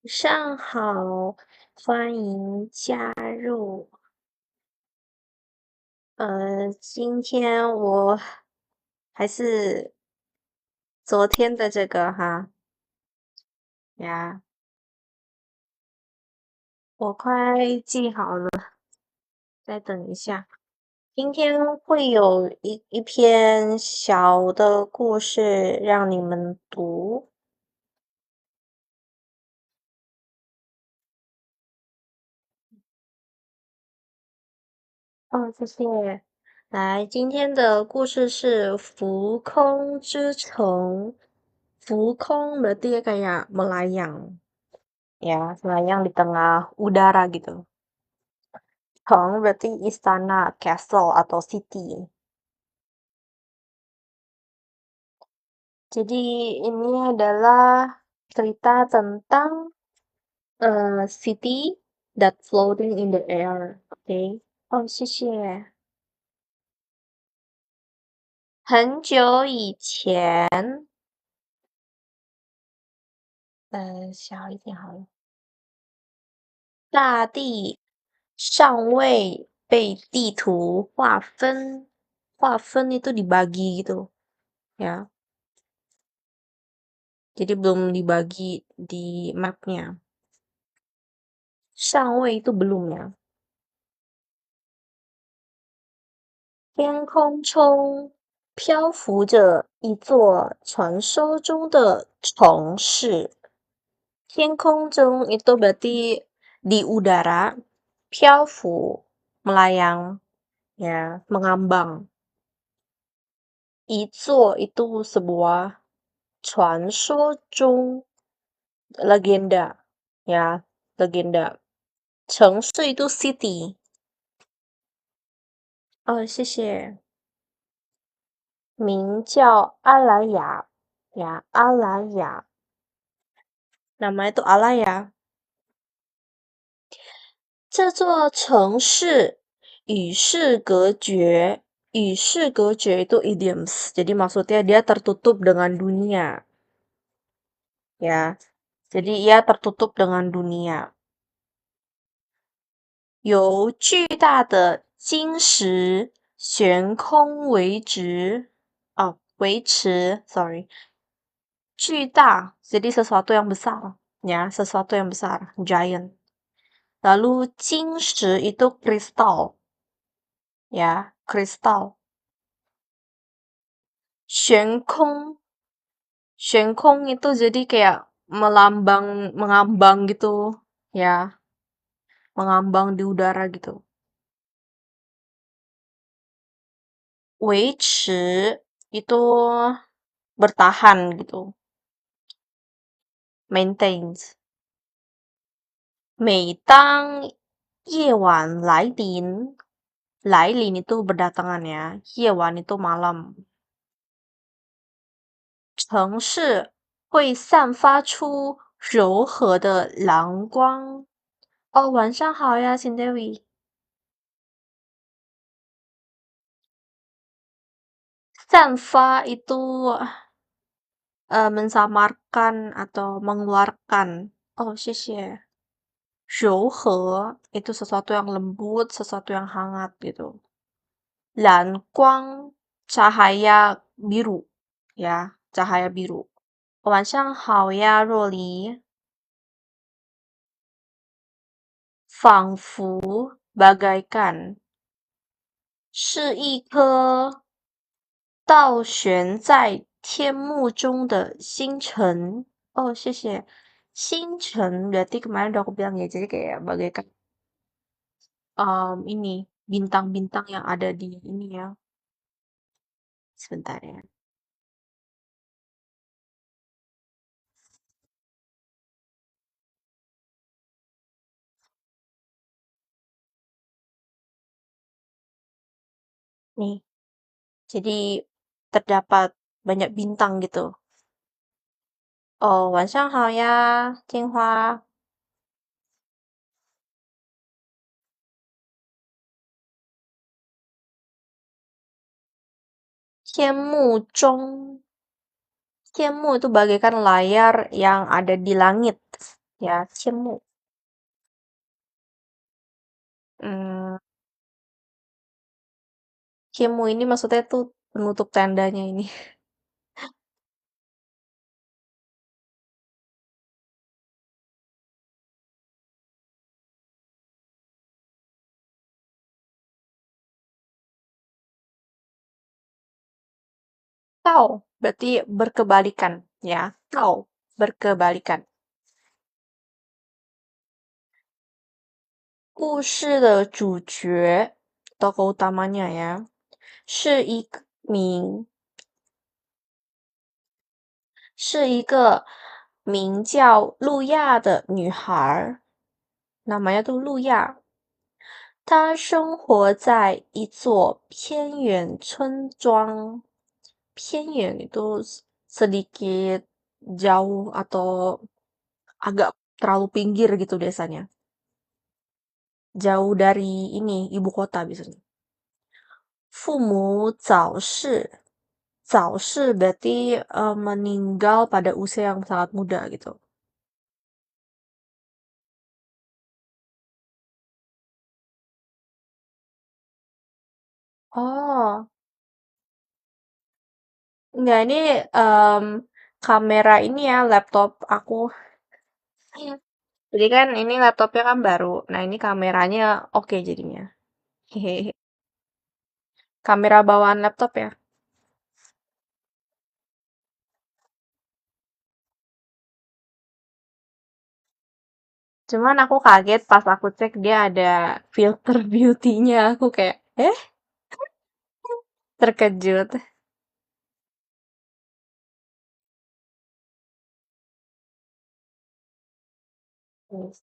上好，欢迎加入。今天我还是昨天的这个哈呀，我快记好了，再等一下。今天会有一篇小的故事让你们读。哦，谢谢。来，今天的故事是浮空之城。浮空berarti kayak melayang, ya, melayang di tengah udara gitu. Kong berarti istana, castle atau city. Jadi ini adalah cerita tentang city that floating in the air. Oke. Oh, 谢谢。很久以前，小一点好了。大地尚未被地图划分，划分itu dibagi gitu ya. Jadi belum dibagi di mapnya. 尚未 itu belum ya. 天空中漂浮着一座传说中的城市。天空中 itu berarti di udara, 漂浮 melayang, ya, mengambang. 一座 itu sebuah 传说中 legenda, ya, legenda. 城市 itu city. 哦，谢谢。名叫阿莱雅呀，阿莱雅。nama itu Alaya。这座城市与世隔绝，与世隔绝 itu idioms. Jadi maksudnya dia tertutup dengan dunia. Ya, jadi ia tertutup dengan dunia. 由巨大的晶石悬空维持，sorry，巨大，jadi sesuatu yang besar, ya, sesuatu yang besar, giant. Lalu 晶石 itu kristal, ya, kristal. 悬空，悬空 itu jadi kayak mengambang gitu, ya, mengambang di udara gitu. 维持 itu bertahan gitu, maintains. 每当夜晚来临，来临 itu berdatangan ya, 夜晚 itu malam. 城市会散发出柔和的蓝光。哦，晚上好呀，Cindy。散发 itu mensamarkan atau mengeluarkan. Oh, 谢谢。柔和 itu sesuatu yang lembut, sesuatu yang hangat gitu. 蓝光 cahaya biru, ya, cahaya biru. 晚上好呀，若离。仿佛 bagaikan 是一颗倒悬在天幕中的星辰。哦，谢谢。星辰 berarti kemarin udah aku bilang ya, jadi kayak bagaikan ini bintang-bintang yang ada di ini ya. Sebentar ya. Nih, jadi terdapat banyak bintang gitu. Oh, 晚上好呀，金花。天幕中，天幕 itu bagaikan layar yang ada di langit. ya, ciemu. Hmm, ciemu ini maksudnya tuh penutup tandanya ini. Tao berarti berkebalikan, ya. Tao berkebalikan. 故事的主角 tokoh utamanya ya 是是一个名叫路亚的女孩儿，namanya tuh 路亚。她生活在一座偏远村庄。偏远itu sedikit jauh atau agak terlalu pinggir gitu desanya. Jauh dari ini ibu kota biasanya. 父母早逝 berarti meninggal pada usia yang sangat muda gitu. Oh, enggak ini em, kamera ini ya laptop aku. Jadi kan ini laptopnya kan baru. Nah ini kameranya oke jadinya. Hehehe. Kamera bawaan laptop ya. Cuman aku kaget pas aku cek dia ada filter beauty-nya. Aku kayak, terkejut. Terus,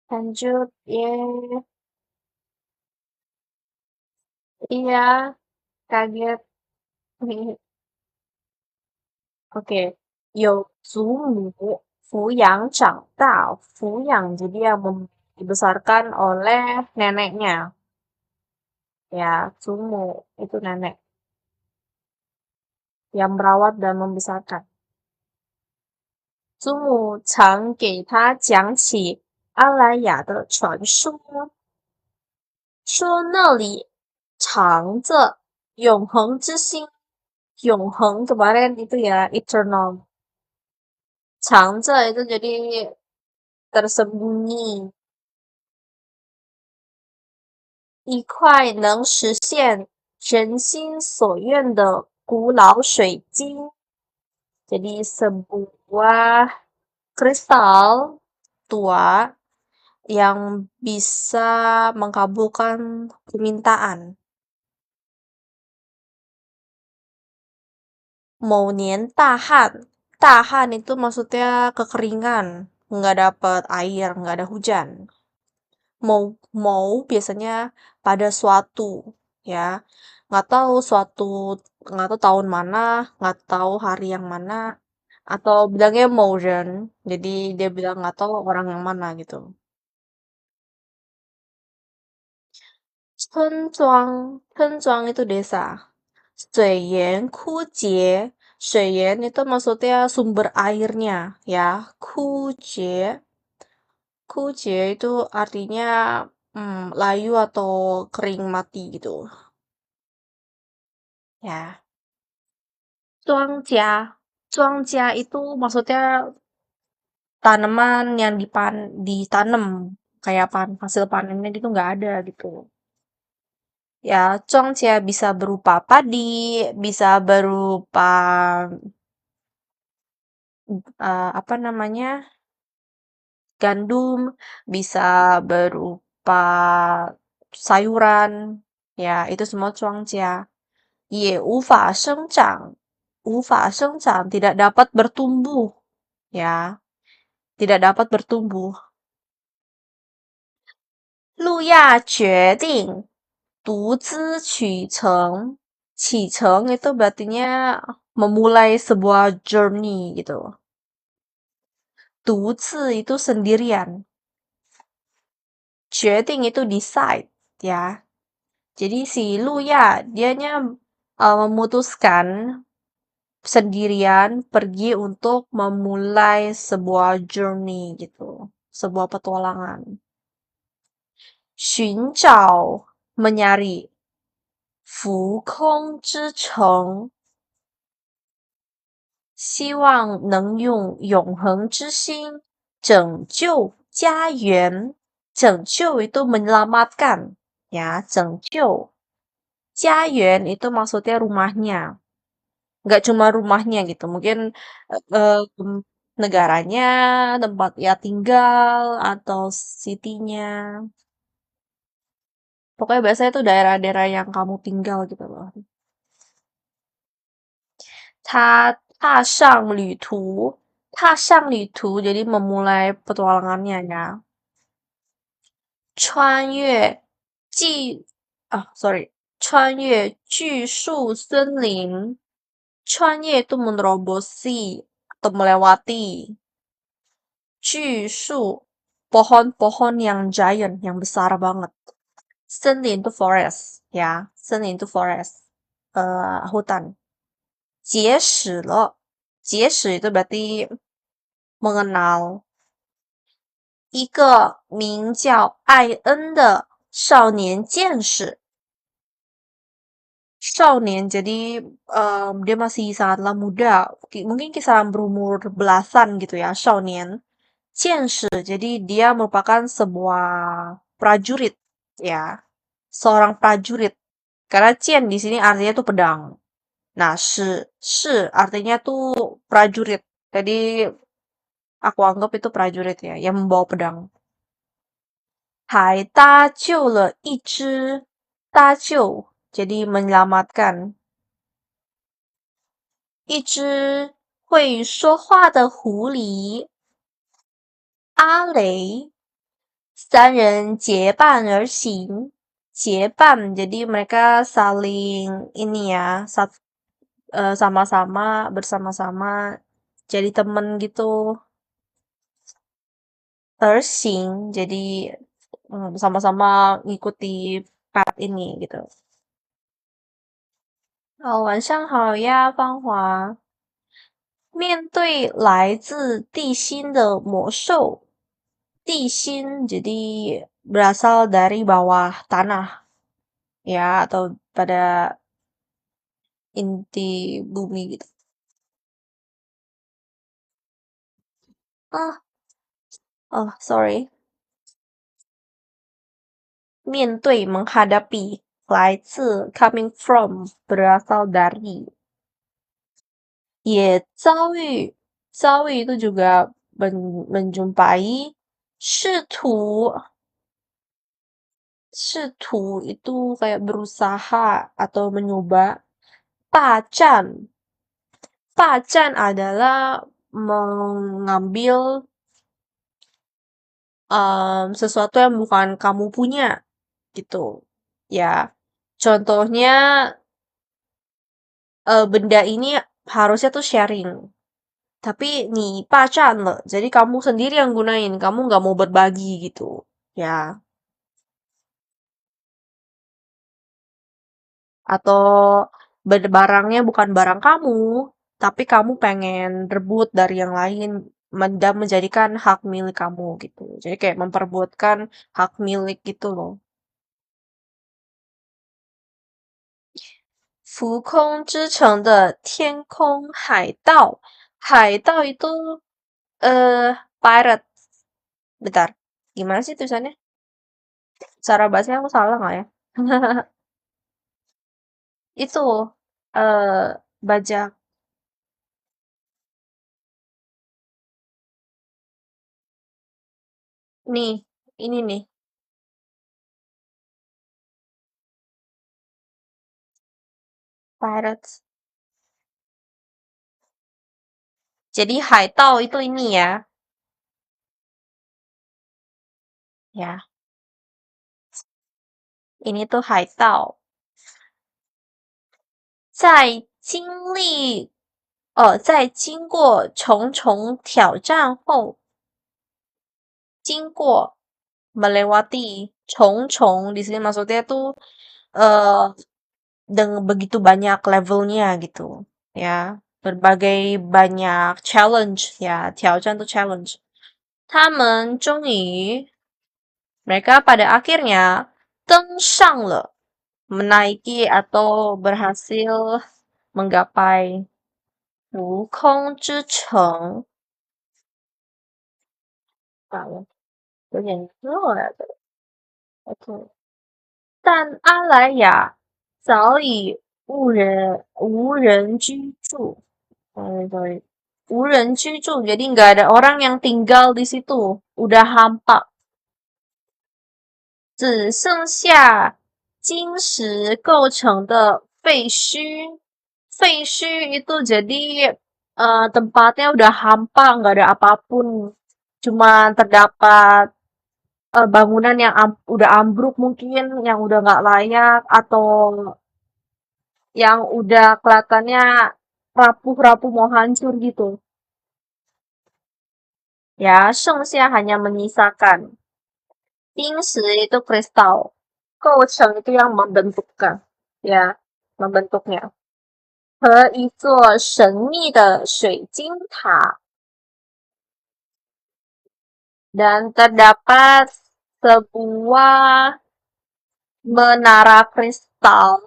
lanjut, ya. Iya, kaget. Oke, 有祖母抚养长大. Fuyang jadi yang dibesarkan oleh neneknya. Ya, Zumu itu nenek yang merawat dan membesarkan. Zumu 常给他讲起阿莱雅的传说，说那里藏着永恒之心。永恒 kemarin itu ya eternal. 藏着 itu jadi tersembunyi. 一块能实现人心所愿的古老水晶. Jadi sebuah kristal tua yang bisa mengabulkan permintaan. 某年大旱. Itu maksudnya kekeringan, nggak dapet air, nggak ada hujan. Mau biasanya pada suatu, ya. Nggak tahu suatu, nggak tahu tahun mana, nggak tahu hari yang mana, atau bilangnya Mojen. Jadi dia bilang nggak tahu orang yang mana gitu. 村庄 itu desa. 水源枯竭. itu maksudnya sumber airnya, ya. 枯竭 itu artinya layu atau kering mati gitu. Ya. 庄稼. Itu maksudnya tanaman yang ditanam kayak hasil panennya gitu nggak ada gitu. Ya, 庄稼 bisa berupa padi, bisa berupa apa namanya? Gandum, bisa berupa sayuran. Ya, itu semua 庄稼. 也无法生长. Tidak dapat bertumbuh. Ya, tidak dapat bertumbuh. 路亚决定独自启程. 启程 itu berartinya memulai sebuah journey gitu. 独自 itu sendirian. 决定 itu decide, ya. Jadi si Luya dianya memutuskan sendirian pergi untuk memulai sebuah journey gitu, sebuah petualangan. 寻找 mencari, 浮空之城希望能用永恒之心拯救家园。拯救itu menyelamatkan, ya, 拯救. Jiayuan itu maksudnya rumahnya. Nggak cuma rumahnya gitu, mungkin negaranya, tempat ya tinggal, atau city-nya. Pokoknya biasanya itu daerah-daerah yang kamu tinggal gitu loh. 踏上旅途, jadi memulai petualangannya ya. 穿越巨树森林. 穿越 itu menerobosi atau melewati. 巨树 pohon-pohon yang giant, yang besar banget. 森林 itu forest, ya. 森林 itu forest. Hutan. 结识了. itu berarti mengenal. 一个名叫艾恩的少年剑士. 少年 jadi dia masih sangatlah muda. Mungkin kisaran berumur belasan gitu ya, 少年. 剑士 jadi dia merupakan sebuah prajurit ya. Seorang prajurit. Karena cian di sini artinya tuh pedang. Nah, shi artinya tuh prajurit. Jadi aku anggap itu prajurit ya, yang membawa pedang. 还搭救了一只, jadi menyelamatkan. 一只会说话的狐狸. 阿雷, 三人结伴而行. 结伴 jadi mereka saling ini ya, sama-sama, bersama-sama, jadi temen gitu. 而行 jadi sama-sama ngikuti path ini gitu. 晚上好呀，芳华。面对来自地心的魔兽. 地心 jadi berasal dari bawah tanah ya, atau pada inti bumi gitu. Ah, oh sorry. 面对 menghadapi, 来自 coming from, berasal dari. 也遭遇 itu juga menjumpai. 试图 itu kayak berusaha atau mencoba. 霸占 adalah mengambil sesuatu yang bukan kamu punya gitu ya. Contohnya benda ini harusnya tuh sharing. Tapi nih pacan loh, jadi kamu sendiri yang gunain, kamu nggak mau berbagi gitu ya. Atau barangnya bukan barang kamu, tapi kamu pengen rebut dari yang lain dan menjadikan hak milik kamu gitu. Jadi kayak memperebutkan hak milik gitu loh. 浮空之城的天空海盗. 海盗 itu pirate. Bentar, gimana sih tulisannya? Cara bahasanya aku salah nggak ya? Itu bajak. Nih, ini nih. Pirates. Jadi 海盗 itu ini ya. Ya, ini tuh 海盗. 在经过重重挑战后. 经过 melewati 重重 di sini maksudnya tuh dengan begitu banyak levelnya gitu ya. berbagai banyak challenge ya, 挑战 tuh challenge. 他们终于 mereka pada akhirnya 登上了 menaiki atau berhasil menggapai 悟空之城。啊，有点热呀，这个。OK，但阿莱雅早已无人居住。sorry. 无人居住，jadi nggak ada orang yang tinggal di situ. Udah hampa. 只剩下晶石构成的废墟。废墟itu jadi tempatnya udah hampa, nggak ada apapun. Cuma terdapat bangunan yang udah ambruk mungkin, yang udah nggak layak, atau yang udah kelihatannya rapuh-rapuh mau hancur gitu. Ya, 剩下 hanya menyisakan. 晶石 itu kristal. 构成 itu yang membentukkan. Ya, membentuknya. 和一座神秘的水晶塔 dan terdapat sebuah menara kristal.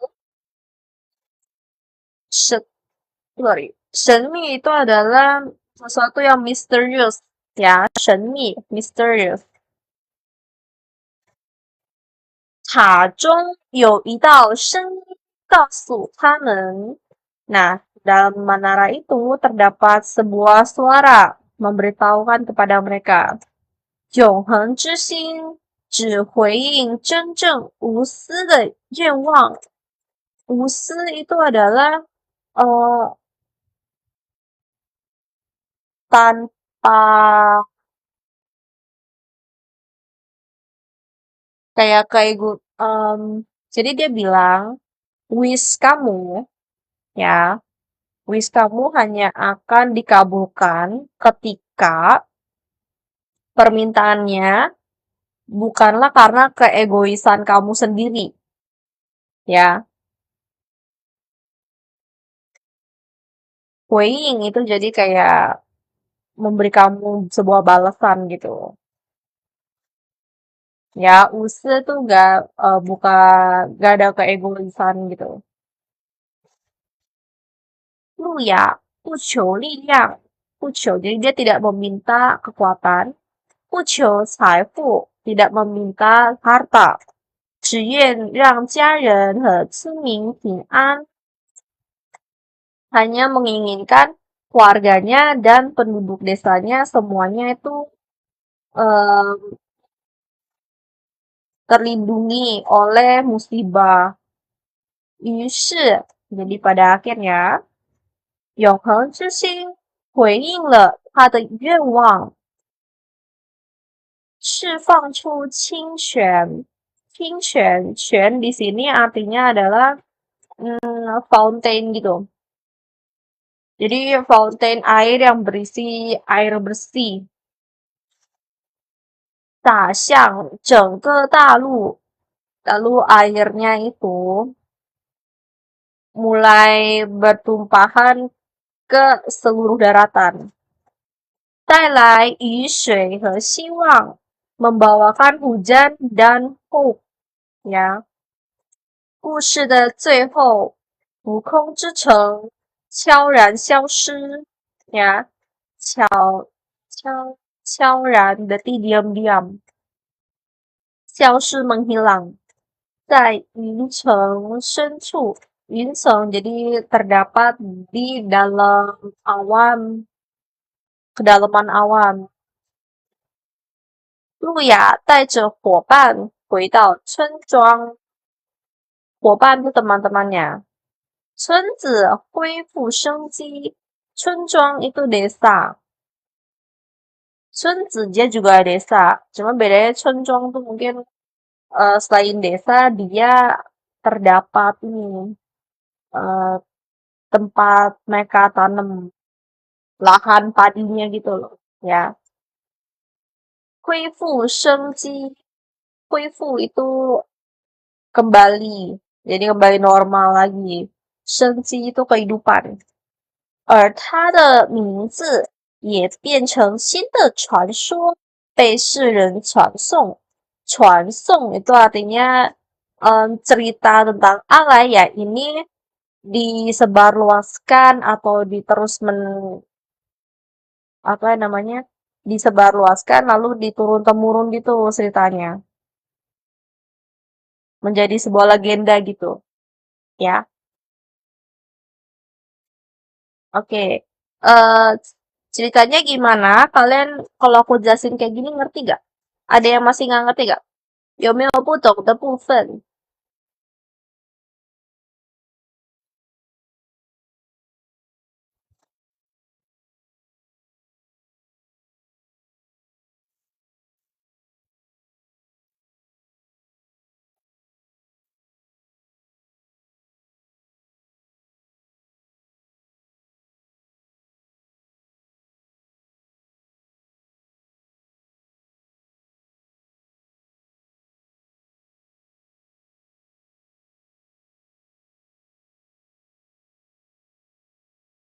Sorry, 神秘 itu adalah sesuatu yang misterius ya, 神秘 misterius. 塔中有一道声音告诉他们. Nah, dalam menara itu terdapat sebuah suara memberitahukan kepada mereka. 永恒之心只回应真正无私的愿望。无私 itu adalah tanpa kayak jadi dia bilang wish kamu ya, wish kamu hanya akan dikabulkan ketika permintaannya bukanlah karena keegoisan kamu sendiri. Ya, weighing itu jadi kayak memberi kamu sebuah balasan gitu. Ya, use tuh gak ada keegoisan gitu. Lu ya, 不求力量，不求 jadi dia tidak meminta kekuatan. 不求财富 tidak meminta harta. 只愿让家人和村民平安 hanya menginginkan keluarganya dan penduduk desanya semuanya itu terlindungi oleh musibah. 于是 jadi pada akhirnya 永恒之心回应了他的愿望，释放出清泉。清泉，泉 di sini artinya adalah fountain gitu. Jadi fountain air yang berisi air bersih. 打向整个大陆, lalu airnya itu mulai bertumpahan ke seluruh daratan. 带来雨水和希望, membawakan hujan dan hope. Ya. 故事的最后，悟空之城悄然消失。Ya. 悄然 berarti diam-diam. 消失 menghilang. 在云层深处, 云层 jadi terdapat di dalam awan, kedalaman awan. 路亚带着伙伴回到村庄，伙伴是 teman-temannya. 村子恢复生机，村庄 itu desa. 村子 dia juga desa, cuma bedanya 村庄 tuh mungkin selain desa dia terdapat ini tempat mereka tanam lahan padinya gitu loh ya. 恢复生机, 恢复 itu kembali, jadi kembali normal lagi. 生机 itu kehidupan. 而他的名字也变成新的传说，被世人传颂。传颂itu artinya cerita tentang Alaya ini disebarluaskan atau diterus apa namanya disebarluaskan lalu diturun temurun gitu ceritanya menjadi sebuah legenda gitu ya. Oke. Eh ceritanya gimana? Kalian kalau aku jelasin kayak gini ngerti gak? Ada yang masih nggak ngerti gak? 有没有不懂的部分？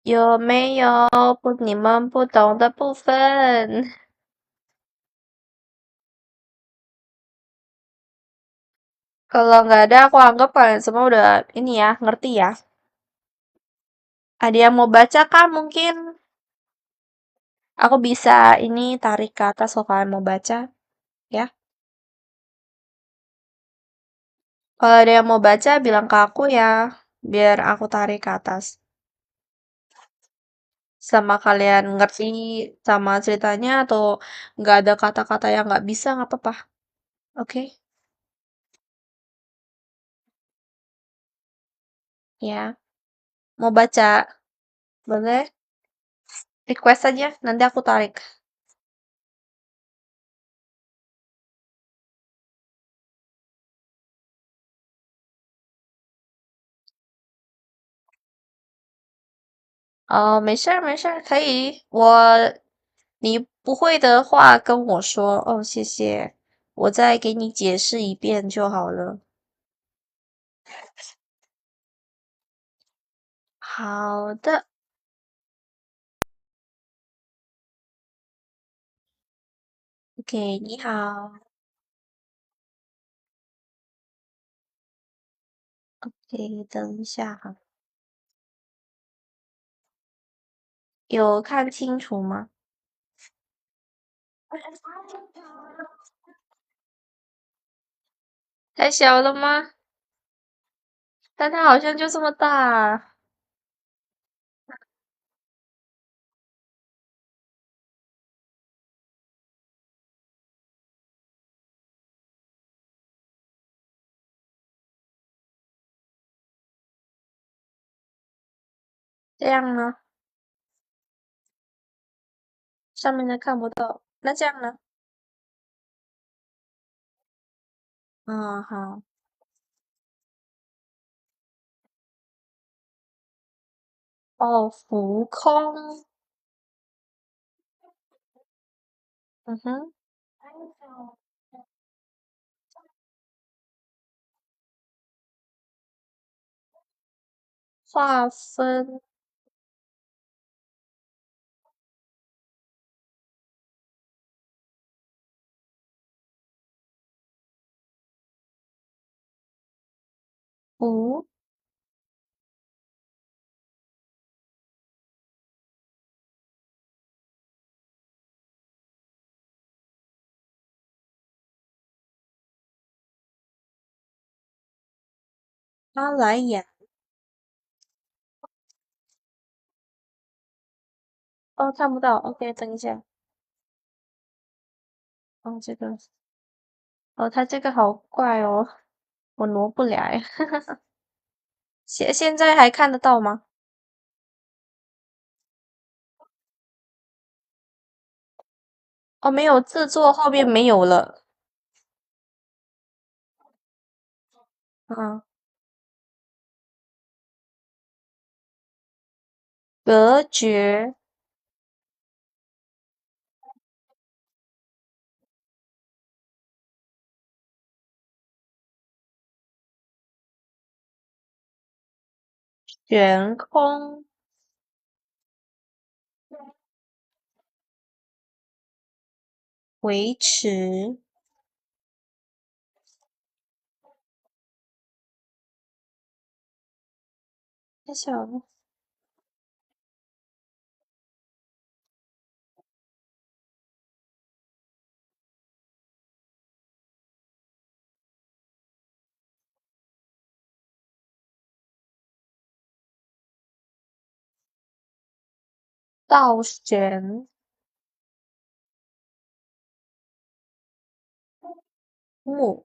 有没有你们不懂的部分？Kalau nggak ada, aku anggap kalian semua udah ini ya, ngerti ya. Ada yang mau baca kah mungkin? Aku bisa ini tarik ke atas kalau kalian mau baca, ya. Kalau ada yang mau baca, bilang ke aku ya, biar aku tarik ke atas. Sama kalian ngerti sama ceritanya atau nggak ada kata-kata yang nggak bisa, nggak apa-apa. Oke, ya. Mau baca? Boleh? Request aja, nanti aku tarik.哦，没事儿没事儿，可以。你不会的话跟我说哦，谢谢，我再给你解释一遍就好了。好的，OK，你好，OK，等一下哈，有看清楚吗？太小了吗？但它好像就这么大，这样呢，上面的看不到，那这样呢？嗯，好。哦，浮空，嗯哼，划分无阿莱雅。哦，看不到，OK，等一下。哦，这个，哦，它这个好怪哦，我挪不来。现在还看得到吗？哦，没有，制作后面没有了。嗯，隔绝，悬空，维持，太小了。倒悬，木，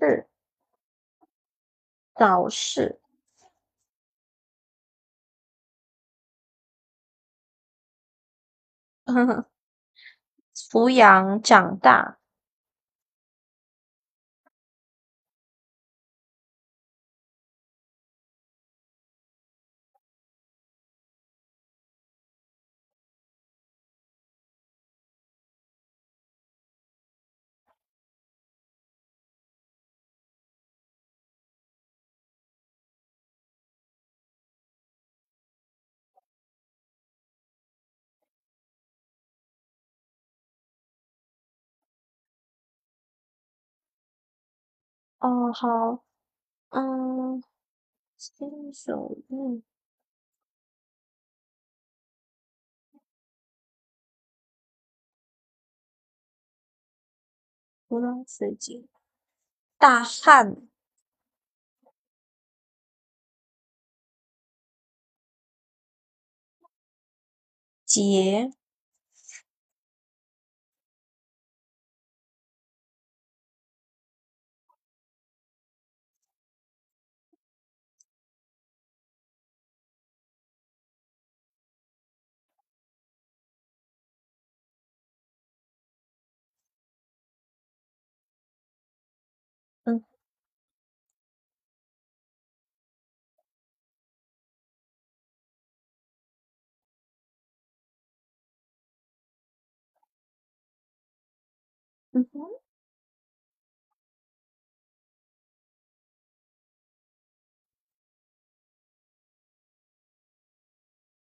是，早逝，抚养长大，哦，好，嗯，新手运，鼓浪水晶，大旱，劫，嗯嗯哼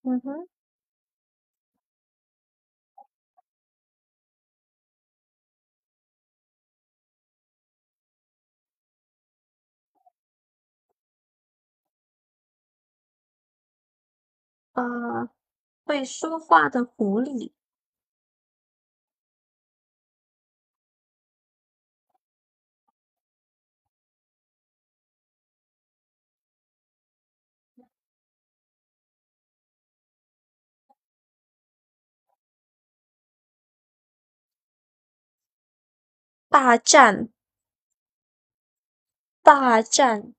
嗯哼，呃，会说话的狐狸，霸占，霸占，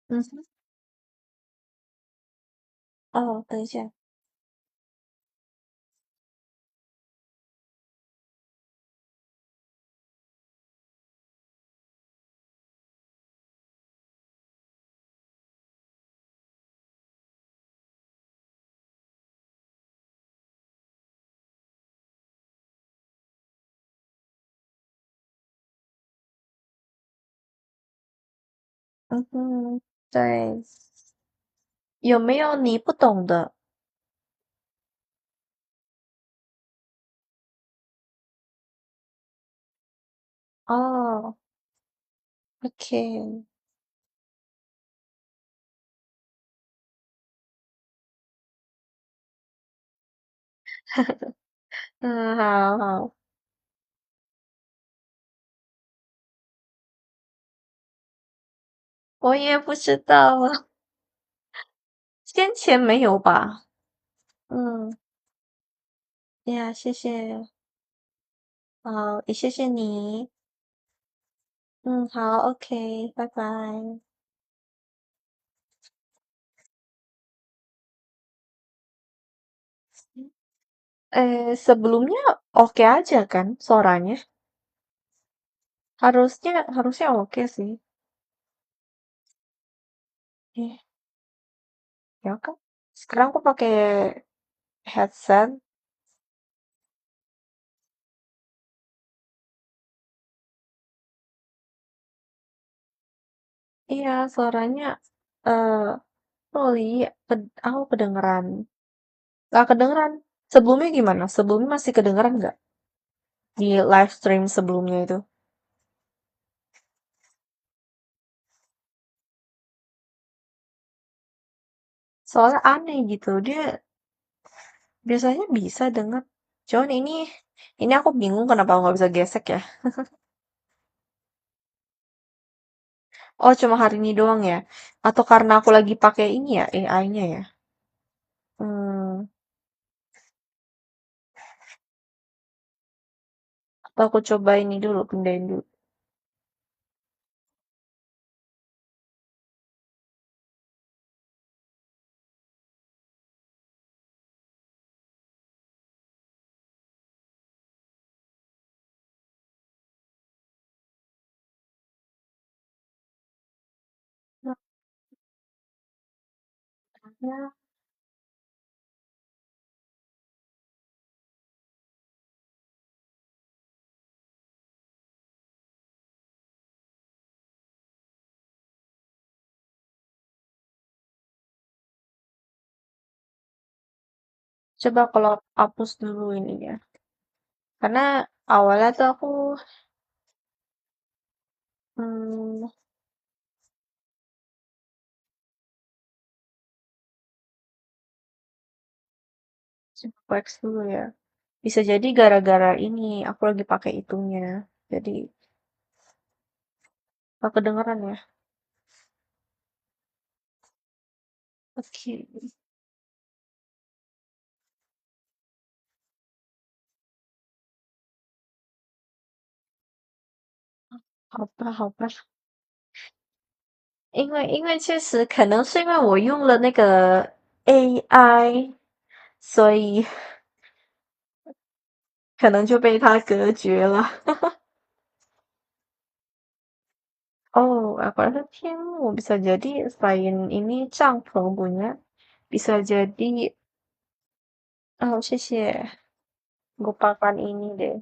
嗯哼，哦，等一下，嗯哼，对，有没有你不懂的？哦，OK，嗯，好好，我也不知道啊，先前没有吧？嗯，呀，谢谢，好，也谢谢你。嗯，好，OK，拜拜。Sebelumnya oke aja kan suaranya? Harusnya harusnya oke sih. Eh, ya kan? Sekarang aku pakai headset. Iya, suaranya eh oh iya, aku kedengeran. Gak kedengeran. Sebelumnya gimana? Sebelumnya masih kedengeran nggak? Di live stream sebelumnya itu. Soalnya aneh gitu. Dia biasanya bisa denger. Cuman ini aku bingung kenapa aku nggak bisa gesek ya. Oh, cuma hari ini doang ya? Atau karena aku lagi pakai ini ya, AI-nya ya? Hmm, atau aku coba ini dulu, pindahin dulu. Ya, coba kalau hapus dulu ininya. Karena awalnya tuh aku hmm, coba X dulu ya. Bisa jadi gara-gara ini aku lagi pakai itunya. Jadi gak kedengeran ya. Oke.好吧，好吧，因为确实可能是因为我用了那个 AI，所以可能就被它隔绝了。Oh, aku rasa Tianmu bisa jadi selain ini Changpeng punya, bisa jadi oh, 谢谢. Gue pakai ini deh.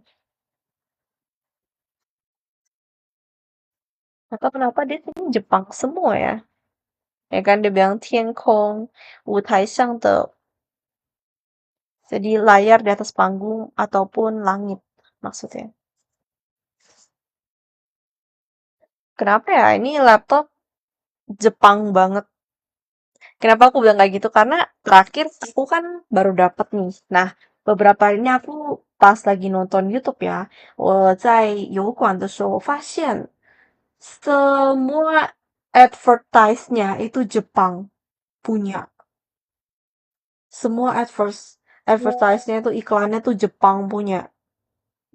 Atau kenapa dia sini Jepang semua ya? Ya kan dia bilang 天空舞台上的 jadi layar di atas panggung ataupun langit maksudnya. Kenapa ya? Ini laptop Jepang banget. Kenapa aku bilang kayak gitu? Karena terakhir aku kan baru dapet nih. Nah, beberapa ini aku pas lagi nonton YouTube ya, 我在油管的时候发现 semua advertise-nya itu Jepang punya. Semua advertise-nya itu iklannya tuh Jepang punya.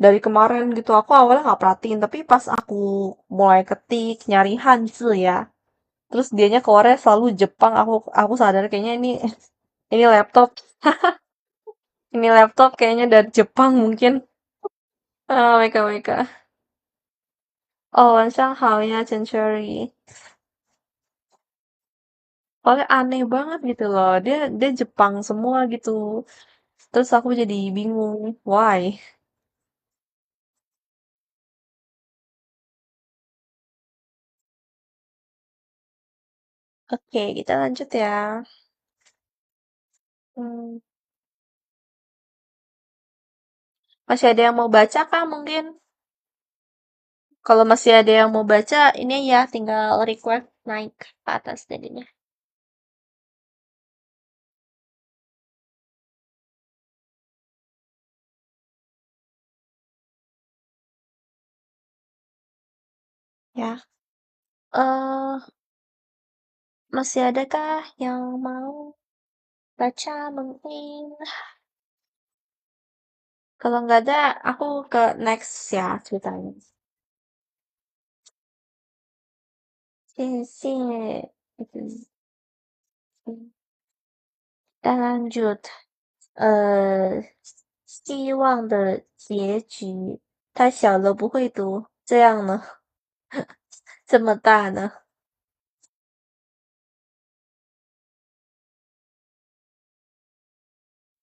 Dari kemarin gitu aku awalnya nggak perhatiin, tapi pas aku mulai ketik nyari Hanzi ya, terus dianya keluarnya selalu Jepang, aku sadar kayaknya ini laptop ini laptop kayaknya dari Jepang mungkin. Ah, mereka mereka. Oh, 晚上好呀, Soalnya aneh banget gitu loh. Dia Jepang semua gitu. Terus aku jadi bingung, why? Oke, kita lanjut ya. Hmm, masih ada yang mau baca kah mungkin? Kalau masih ada yang mau baca, ini ya tinggal request naik ke atas jadinya. Ya. eh masih adakah yang mau baca mungkin? Kalau nggak ada, aku ke next ya ceritanya. 谢谢. lanjut. 希望的结局太小了不会读，这样呢？这么大呢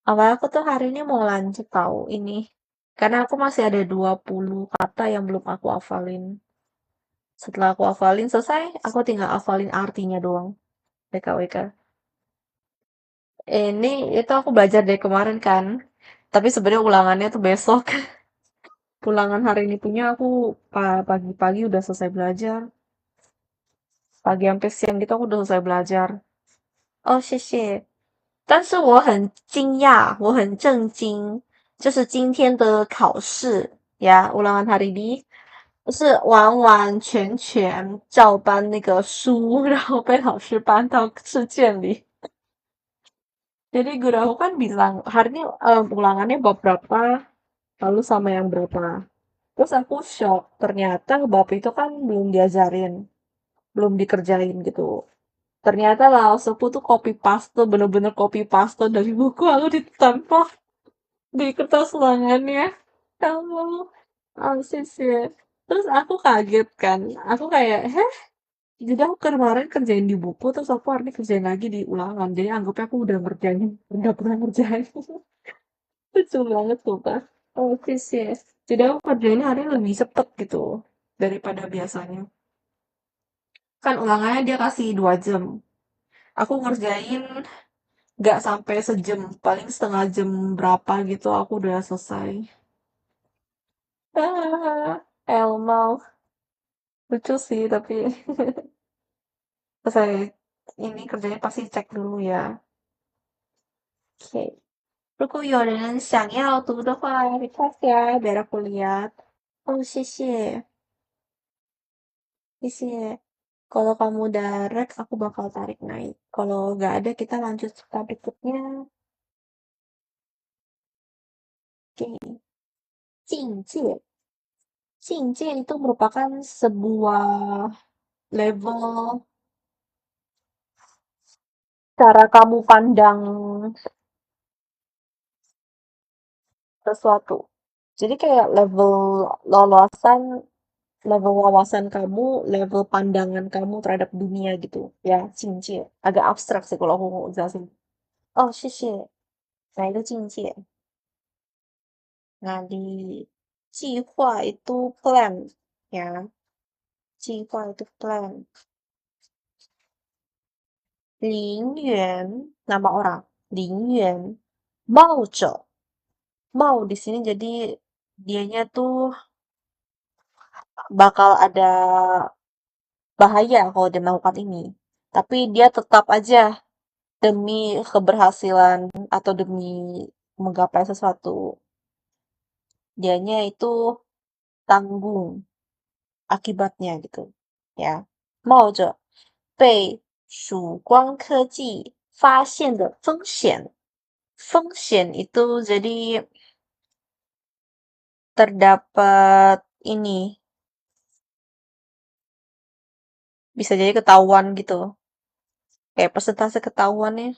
？Awalnya aku tuh hari ini mau lanjut tahu ini. Karena aku masih ada 20 kata yang belum aku hafalin. Setelah aku hafalin selesai, aku tinggal hafalin artinya doang. WKWK. Ini itu aku belajar dari kemarin kan. Tapi sebenarnya ulangannya tuh besok. Ulangan hari ini punya aku pagi-pagi udah selesai belajar. Pagi sampai siang gitu aku udah selesai belajar. Oh, 谢谢。但是我很惊讶，我很震惊，就是今天的考试呀，ulangan hari ini 是完完全全照搬那个书，然后被老师搬到试卷里。Jadi guru aku kan bilang, hari ini ulangannya bab berapa, lalu sama yang berapa. Terus aku shock, ternyata bab itu kan belum diajarin, belum dikerjain gitu. Ternyata langsungku tuh copy paste, bener-bener copy paste dari buku aku ditempel di kertas ulangannya. Kamu, sih ya. Terus aku kaget kan, aku kayak, heh, jadi aku kemarin kerjain di buku, terus aku hari ini kerjain lagi di ulangan. Jadi anggapnya aku udah ngerjain, udah pernah ngerjain. Lucu banget sumpah. Sih ya. Jadi aku kerjain hari ini lebih cepet gitu daripada biasanya. Kan ulangannya dia kasih 2 jam. Aku ngerjain gak sampai sejam, paling setengah jam berapa gitu aku udah selesai. Elmo, lucu sih tapi selesai ini kerjanya pasti cek dulu ya. Oke. 如果有人想要读的话，request ya biar aku lihat. Oh, 谢谢. Kalau kamu udah rek, aku bakal tarik naik. Kalau nggak ada, kita lanjut ke berikutnya. Oke. 境界itu merupakan sebuah level cara kamu pandang sesuatu. Jadi kayak lolosan, level wawasan kamu, level pandangan kamu terhadap dunia gitu. Ya, 境界. Agak abstrak sih kalau aku mau jelasin. Oh, 谢谢. Nah, itu 境界. Nah, di 计划 itu plan, ya. 计划 itu plan. 林园, nama orang. 林园. 冒着. Mau di sini jadi dianya tuh bakal ada bahaya kalau dia melakukan ini. Tapi dia tetap aja demi keberhasilan atau demi menggapai sesuatu. Dianya itu tanggung akibatnya gitu. Ya. 冒着被曙光科技发现的风险. Itu jadi terdapat ini bisa jadi ketahuan gitu. Kayak persentase ketahuannya.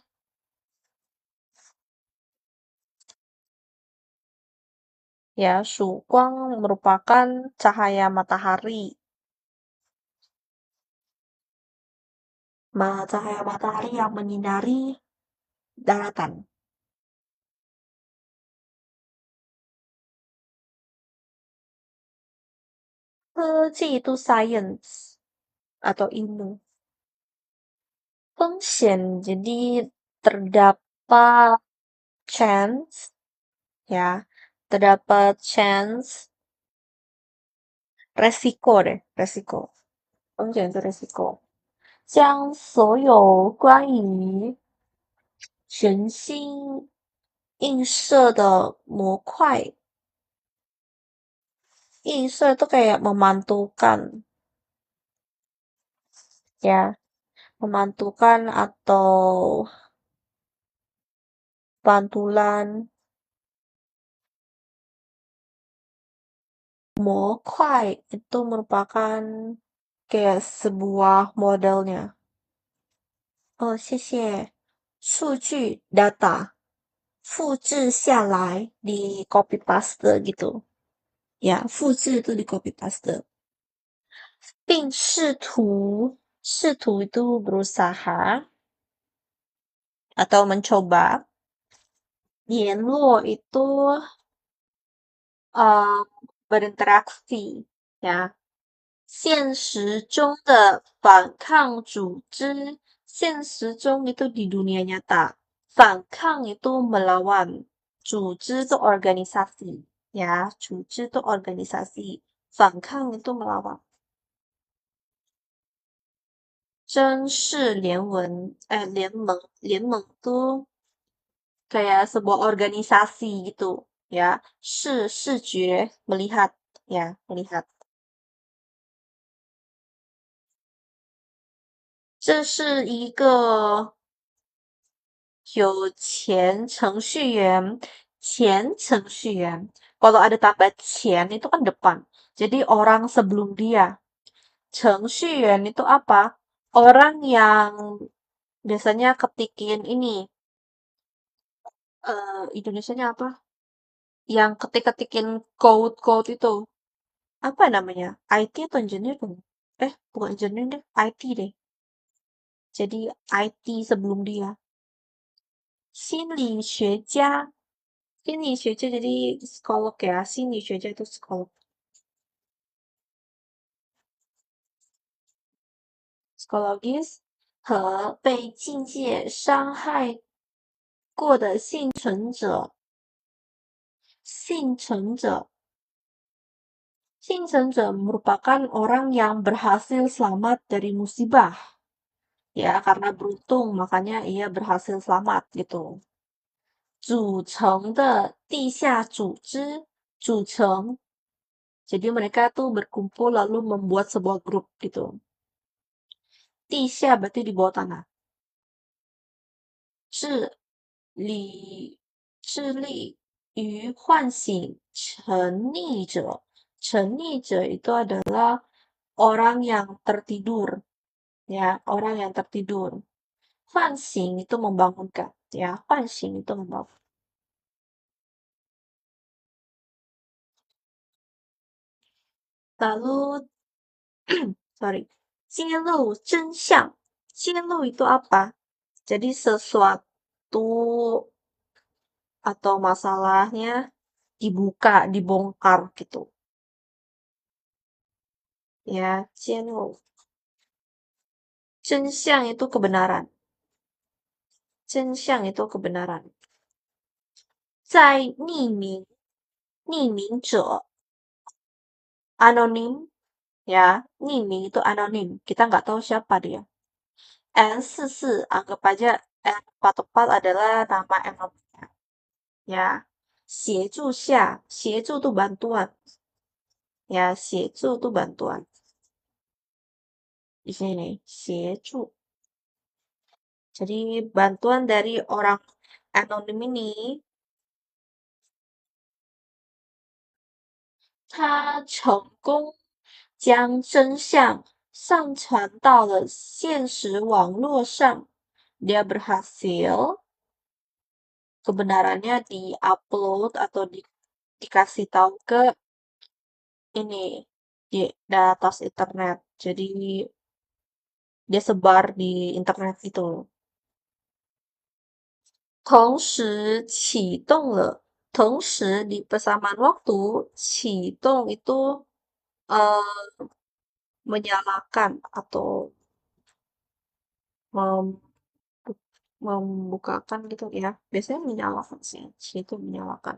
Ya, 曙光 merupakan cahaya matahari. Cahaya matahari yang menyinari daratan. 科技 itu science atau ilmu. jadi terdapat chance, ya, terdapat chance, resiko deh, resiko. 风险是 resiko. 将所有关于全新映射的模块映射 itu kayak memantulkan, ya, memantulkan atau pantulan. 模块 itu merupakan kayak sebuah modelnya. Oh, 谢谢。数据 data 复制下来di copy paste gitu. Ya, 复制itu di copy paste. 并试图 itu berusaha atau mencoba. 联络 itu berinteraksi, ya. 现实中的反抗组织，现实中 itu di dunia nyata. 反抗 itu melawan. 组织 itu organisasi, ya. 组织 itu organisasi. 反抗 itu melawan. 真是联盟 tuh kayak sebuah organisasi gitu, ya. 视觉 melihat, ya, melihat. 这是一个有前程序员. Kalau ada tambah 前 itu kan depan. Jadi orang sebelum dia. 程序员 itu apa? Orang yang biasanya ketikin ini. Indonesianya apa? Yang ketik-ketikin code-code itu. Apa namanya? IT atau engineer kan? Bukan engineer deh. IT deh. Jadi IT sebelum dia. 心理学家 jadi psikolog, ya. 心理学家 itu psikolog. Psikologis 和被境界伤害过的幸存者。幸存者 merupakan orang yang berhasil selamat dari musibah. Ya, karena beruntung makanya ia berhasil selamat gitu. 组成的地下组织，组成. Jadi mereka tuh berkumpul lalu membuat sebuah grup gitu. 地下 berarti di bawah tanah. 致力于唤醒沉溺者. 沉溺者 itu adalah orang yang tertidur. Ya, orang yang tertidur. 唤醒 itu membangunkan. Ya, 唤醒 itu membangunkan. Lalu, sorry, 揭露真相. 揭露 itu apa? Jadi sesuatu atau masalahnya dibuka, dibongkar gitu. Ya, 揭露. 真相 itu kebenaran. 真相 itu kebenaran. 在匿名者 anonim, ya. 匿名 itu anonim. Kita nggak tahu siapa dia. N44 anggap aja N44 adalah nama N44. Ya. 协助下 协助 itu bantuan. Ya, 协助 itu bantuan. Di sini 协助. Jadi bantuan dari orang anonim ini. 他成功将真相上传到了现实网络上. Dia berhasil kebenarannya di-upload atau dikasih tahu ke ini di atas internet. Jadi dia sebar di internet itu. 同时启动了 同时 di persamaan waktu 启动 itu menyalakan atau membukakan gitu ya. Biasanya menyalakan sih, itu menyalakan.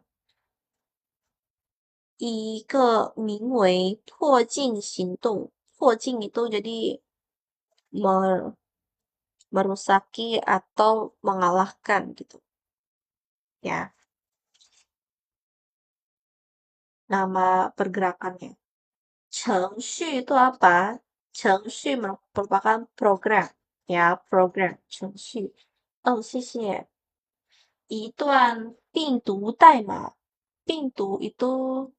以一个名为"拓境"行动，拓境 itu jadi merusaki atau mengalahkan gitu ya, nama pergerakannya. 程序 itu apa? 程序 merupakan program ya, program 程序. Oh, 谢谢. 一段病毒代码. 病毒 itu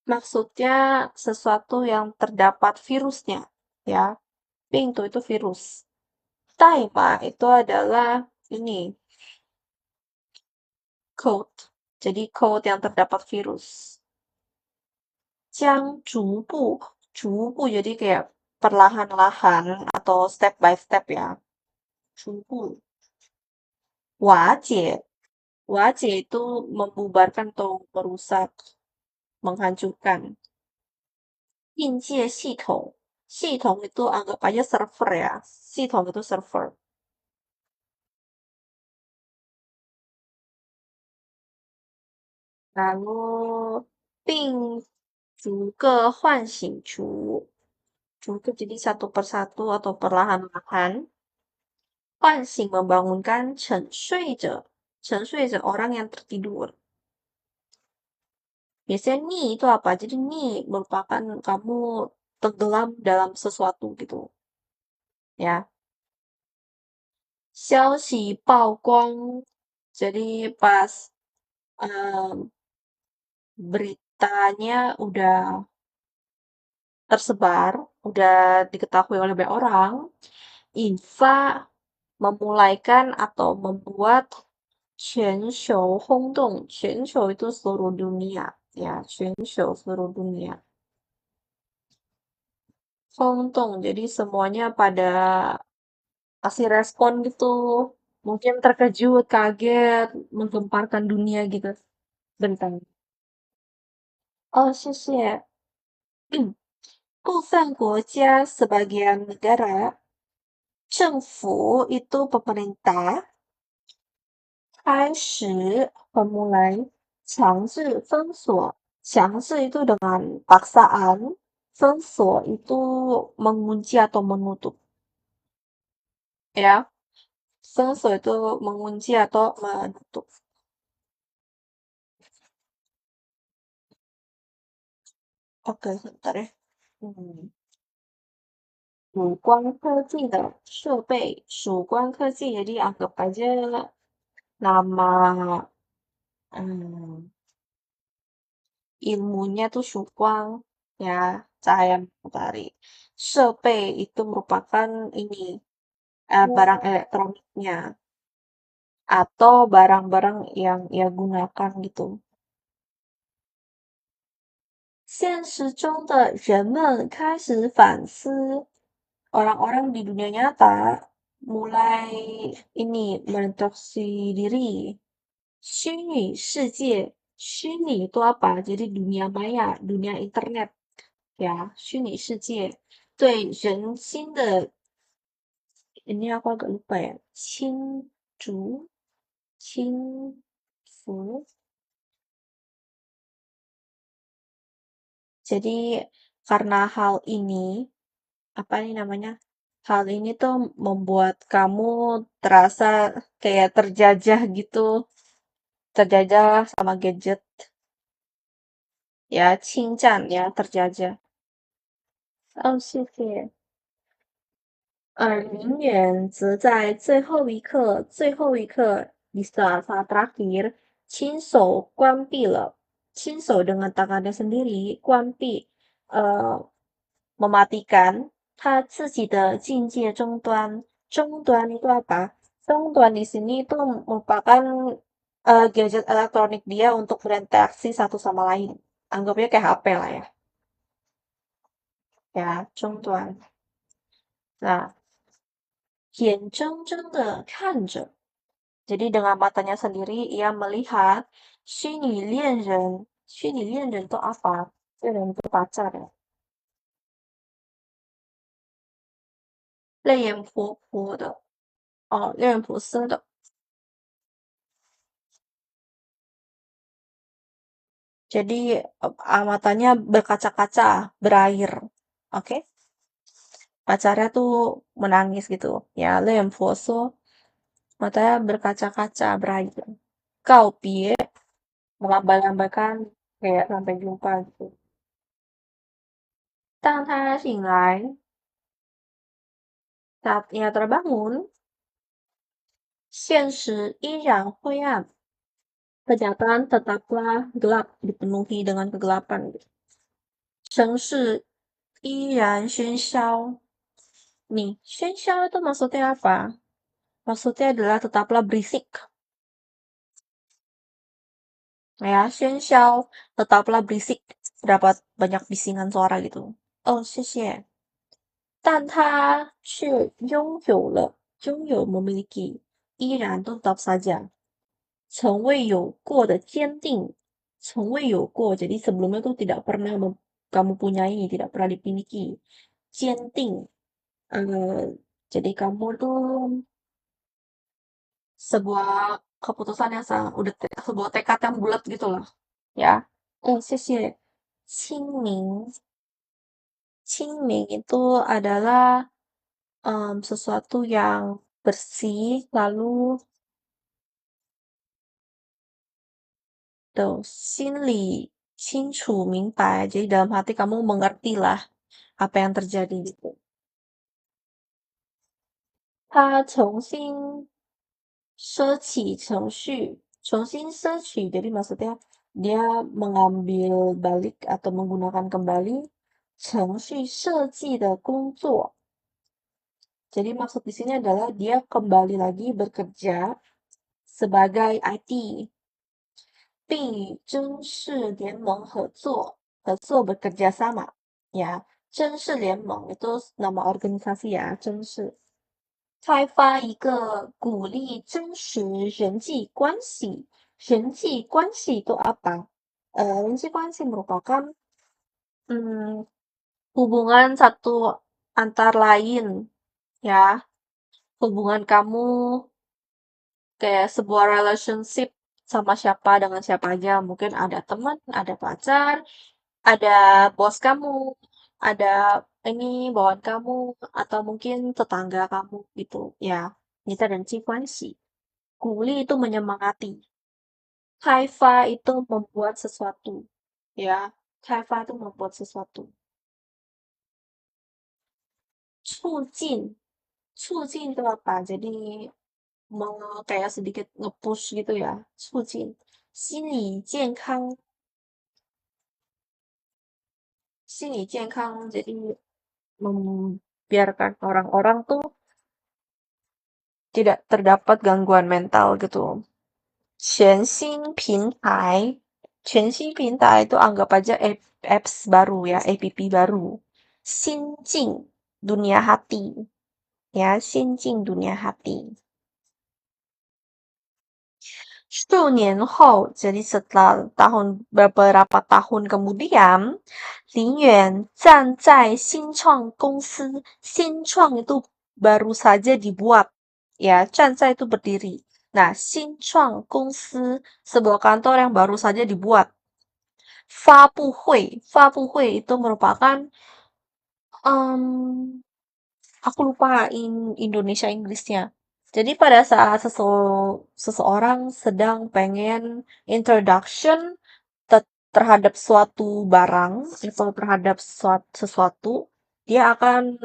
maksudnya sesuatu yang terdapat virusnya ya. 病毒 itu virus. 代码 itu adalah ini code. Jadi code yang terdapat virus. 将逐步 jadi kayak perlahan-lahan atau step by step ya. 逐步 瓦解 itu membubarkan atau merusak, menghancurkan. 境界系统 itu anggap aja server ya. 系统 itu server. Lalu 并逐个唤醒除 jadi satu persatu atau perlahan-lahan. 唤醒 membangunkan 沉睡者 orang yang tertidur. Biasanya ni itu apa? Jadi ni merupakan kamu tenggelam dalam sesuatu gitu. Ya. 消息曝光 jadi pas em, beritanya udah tersebar, udah diketahui oleh banyak orang, Infa memulaikan atau membuat 全球轰动. 全球 itu seluruh dunia, ya, 全球 seluruh dunia. 轰动, jadi semuanya pada kasih respon gitu. Mungkin terkejut, kaget, menggemparkan dunia gitu. Bentar. Oh, 谢谢. 部分国家 sebagian negara, 政府 itu pemerintah, 开始 强制封锁. 强制 itu dengan paksaan, 封锁 itu mengunci atau menutup. Ya, 封锁 itu mengunci atau menutup. Oke, sebentar ya. 曙光科技的设备, 曙光科技 jadi anggap aja nama ilmunya tuh 曙光 ya, cahaya matahari. 设备 itu merupakan ini barang elektroniknya atau barang-barang yang ia gunakan gitu. 现实中的人们开始反思, orang-orang di dunia nyata mulai ini mengintrospeksi diri. 虚拟世界 itu apa? Jadi dunia maya, dunia internet ya, 虚拟世界对人心的 ini aku agak lupa ya. 侵服 jadi karena hal ini apa nih namanya? Hal ini tuh membuat kamu terasa kayak terjajah gitu, terjajah sama gadget. Ya, 侵占 ya, terjajah. Oh, 谢谢. 而名媛则在最后一刻 di saat-saat terakhir 亲手关闭了 dengan tangannya sendiri 关闭 mematikan 他自己的境界终端. 终端 itu apa? 终端 di sini itu merupakan gadget elektronik dia untuk berinteraksi satu sama lain. Anggapnya kayak HP lah ya. Ya, 终端. Nah, 眼睁睁地看着 jadi dengan matanya sendiri ia melihat 虚拟恋人. 虚拟恋人 itu apa? 恋人 itu pacar ya. 泪眼婆婆的 Oh, 恋人不是的。Jadi matanya berkaca-kaca, berair. Oke? Pacarnya tuh menangis gitu. Ya, 恋人婆娑 matanya berkaca-kaca, berair. Kau pie melambai-lambaikan kayak sampai jumpa gitu. 当他醒来 saat ia terbangun, 现实依然灰暗. Kenyataan tetaplah gelap, dipenuhi dengan kegelapan. 城市依然喧嚣. Nih, 喧嚣 itu maksudnya apa? Maksudnya adalah tetaplah berisik. Ya, 喧嚣 tetaplah berisik. Dapat banyak bisingan suara gitu. Oh, 谢谢. 但他却拥有 memiliki, 依然 tetap saja. 从未有过的坚定. 从未有过, jadi sebelumnya tuh tidak pernah kamu punyai, tidak pernah dimiliki. 坚定, jadi kamu tuh sebuah keputusan yang sangat udah sebuah tekad yang bulat gitu loh, ya. 谢谢. 清明 itu adalah sesuatu yang bersih, lalu tuh 心里清楚明白, jadi dalam hati kamu mengerti lah apa yang terjadi gitu. 他重新拾起程序, jadi maksudnya dia mengambil balik atau menggunakan kembali 程序设计的工作. Jadi maksud di sini adalah dia kembali lagi bekerja sebagai IT. 并与真视联盟合作 bekerja sama. Ya, 真视联盟 itu nama organisasi ya, 真视. 开发一个鼓励真实人际关系. 人际关系 itu apa? 人际关系 merupakan hmm, hubungan satu antar lain, ya. Hubungan kamu kayak sebuah relationship sama siapa dengan siapa aja. Mungkin ada teman, ada pacar, ada bos kamu, ada ini bawahan kamu, atau mungkin tetangga kamu gitu. Ya, kita dan cipuansi. Kuli itu menyemangati. Kaifa itu membuat sesuatu. Ya, kaifa itu membuat sesuatu. Cujin. Cujin itu apa? Jadi kayak sedikit nge-push gitu ya. Cujin. 心理健康 jadi membiarkan orang-orang tuh tidak terdapat gangguan mental gitu. 全新平台, 全新平台 itu anggap aja apps baru ya, app baru. 心境, dunia hati. Ya, 心境 dunia hati. 数年后, jadi setelah beberapa tahun kemudian, 林园站在新创公司. 新创 itu baru saja dibuat. Ya, 站在 itu berdiri. Nah, 新创公司 sebuah kantor yang baru saja dibuat. 发布会 itu merupakan aku lupa Indonesia Inggrisnya. Jadi pada saat seseorang sedang pengen introduction terhadap suatu barang atau terhadap sesuatu, dia akan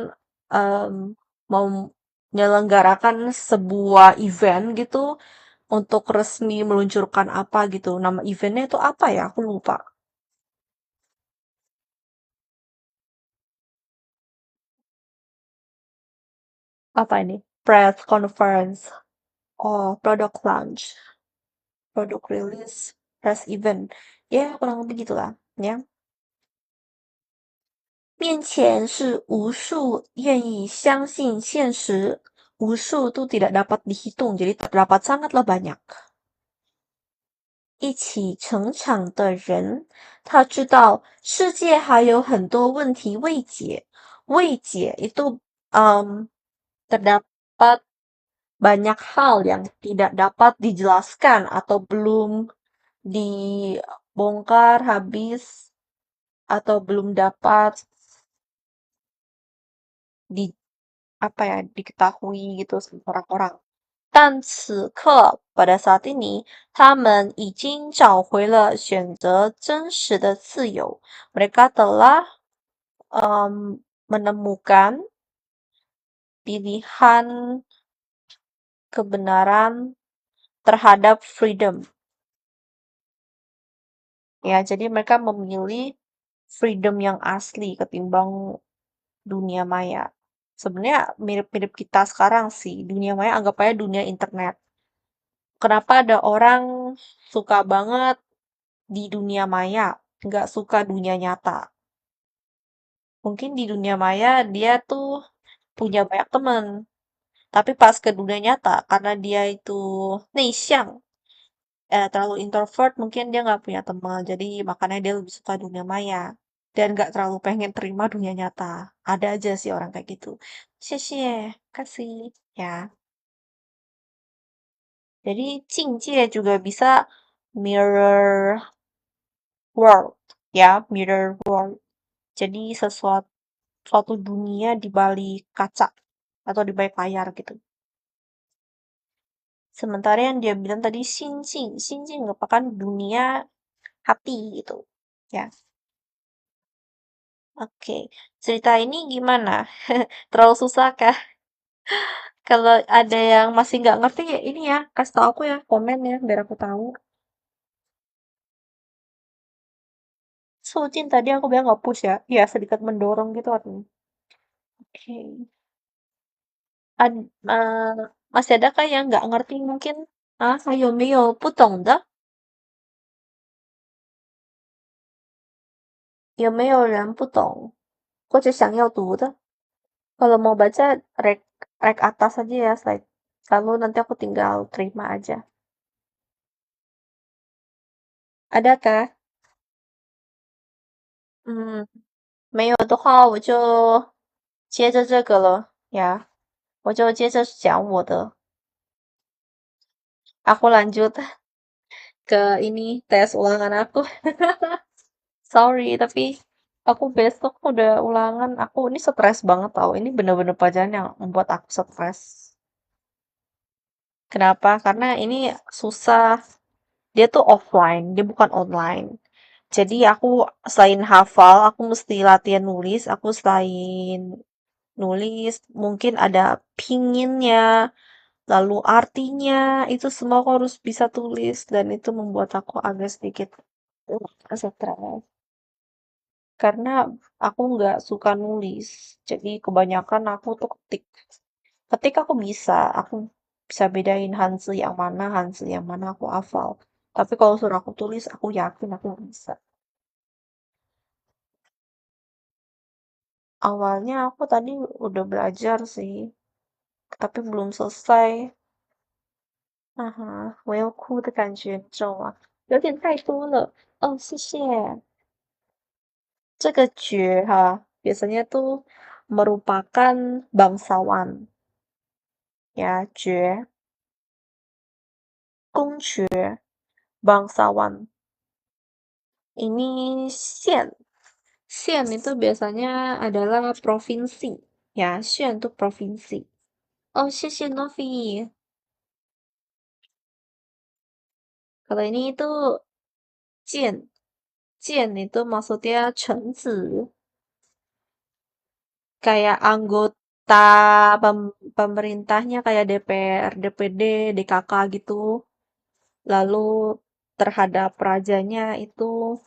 mau menyelenggarakan sebuah event gitu untuk resmi meluncurkan apa gitu. Nama eventnya itu apa ya? Aku lupa. Apa ini? Press conference. Oh, product launch. Product release, press event. Ya, kurang lebih gitulah, ya. 面前是无数愿意相信现实, 无数 itu tidak dapat dihitung, jadi terdapat sangatlah banyak. 一起成长的人, 他知道世界还有很多问题未解. 未解 itu terdapat banyak hal yang tidak dapat dijelaskan atau belum dibongkar habis atau belum dapat di apa ya diketahui gitu sama orang-orang. 但此刻 pada saat ini, 他们已经找回了选择真实的自由. Mereka telah menemukan pilihan kebenaran terhadap freedom. Ya, jadi mereka memilih freedom yang asli ketimbang dunia maya. Sebenarnya mirip-mirip kita sekarang sih. Dunia maya anggap aja dunia internet. Kenapa ada orang suka banget di dunia maya, nggak suka dunia nyata? Mungkin di dunia maya dia tuh punya banyak temen, tapi pas ke dunia nyata, karena dia itu内向, terlalu introvert, mungkin dia nggak punya teman, jadi makanya dia lebih suka dunia maya. Dan nggak terlalu pengen terima dunia nyata. Ada aja sih orang kayak gitu. 谢谢, kasih. Ya, jadi 境界 juga bisa mirror world, ya, mirror world. Jadi suatu dunia di balik kaca atau di balik layar gitu. Sementara yang dia bilang tadi Xinjing merupakan dunia hati gitu. Ya, oke. Cerita ini gimana? Terlalu susah kah? Kalau ada yang masih nggak ngerti ya ini ya, kasih tau aku ya, komen ya, biar aku tahu. Sucin tadi aku bilang nggak push ya, ya sedikit mendorong gitu artinya. Oke. Eh, masih ada kah yang nggak ngerti mungkin? Ah, 还有没有不懂的？有没有人不懂或者想要读的？Kalau mau baca rek atas aja ya slide. Lalu nanti aku tinggal terima aja. Adakah? 嗯，没有的话我就接着这个了呀，我就接着讲我的。Aku lanjut ke ini tes ulangan aku. Sorry, tapi aku besok udah ulangan. Aku ini stres banget tau. Ini bener-bener pelajaran yang membuat aku stres. Kenapa? Karena ini susah. Dia tuh offline, dia bukan online. Jadi aku selain hafal, aku mesti latihan nulis. Aku selain nulis, mungkin ada pinginnya, lalu artinya, itu semua aku harus bisa tulis. Dan itu membuat aku agak sedikit stres. Karena aku nggak suka nulis. Jadi kebanyakan aku tuh ketik. Ketik aku bisa bedain Hanzi yang mana, Hanzi yang mana aku hafal. Tapi kalau suruh aku tulis, aku yakin aku nggak bisa. Awalnya aku tadi udah belajar sih, tapi belum selesai. 啊哈，我要哭的感觉，你知道吗？有点太多了。哦，谢谢。这个爵 ha biasanya tuh merupakan bangsawan, ya, 爵，公爵 bangsawan. Ini 县，县itu biasanya adalah provinsi, ya, 县 itu provinsi. Oh, 谢谢 Novi. Kalau ini itu 建，建itu maksudnya 臣子, kayak anggota pemerintahnya kayak DPR, DPD, DKK gitu. Lalu terhadap rajanya itu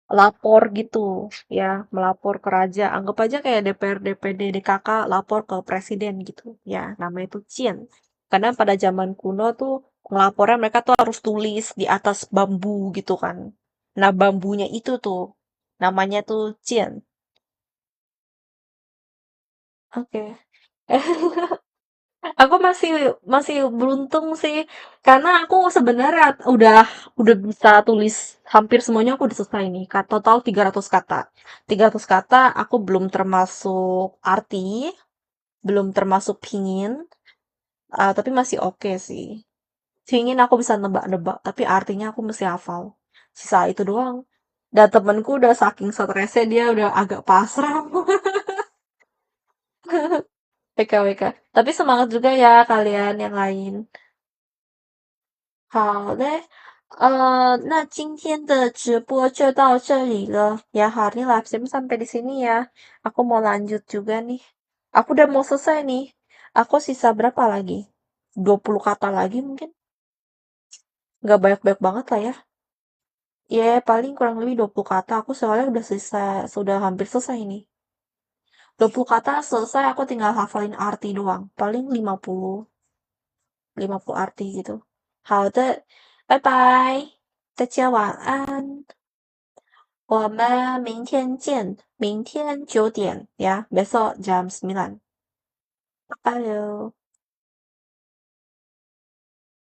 lapor gitu ya, melapor ke raja. Anggap aja kayak DPR, DPD, DKK lapor ke presiden gitu. Ya, namanya itu Cien. Karena pada zaman kuno tuh ngelapornya mereka tuh harus tulis di atas bambu gitu kan. Nah, bambunya itu tuh namanya tuh Cien. Oke. Aku masih masih beruntung sih karena aku sebenarnya udah bisa tulis hampir semuanya aku udah selesai nih. Total 300 kata. 300 kata aku belum termasuk arti, belum termasuk pingin, Tapi masih oke sih. Pingin aku bisa nebak-nebak, tapi artinya aku mesti hafal. Sisa itu doang. Dan temenku udah saking stresnya dia udah agak pasrah. WK. Tapi semangat juga ya kalian yang lain. 好嘞，那今天的直播就到这里了. Ya, hari ini live stream sampai di sini ya. Aku mau lanjut juga nih. Aku udah mau selesai nih. Aku sisa berapa lagi? 20 kata lagi mungkin. Nggak banyak-banyak banget lah ya. Ya, paling kurang lebih 20 kata. Aku soalnya udah selesai, sudah hampir selesai nih. 20 kata selesai, aku tinggal hafalin arti doang. Paling 50 arti gitu. 好的，拜拜，大家晚安。我们明天见，明天9点ya, besok jam 9. Bye-bye.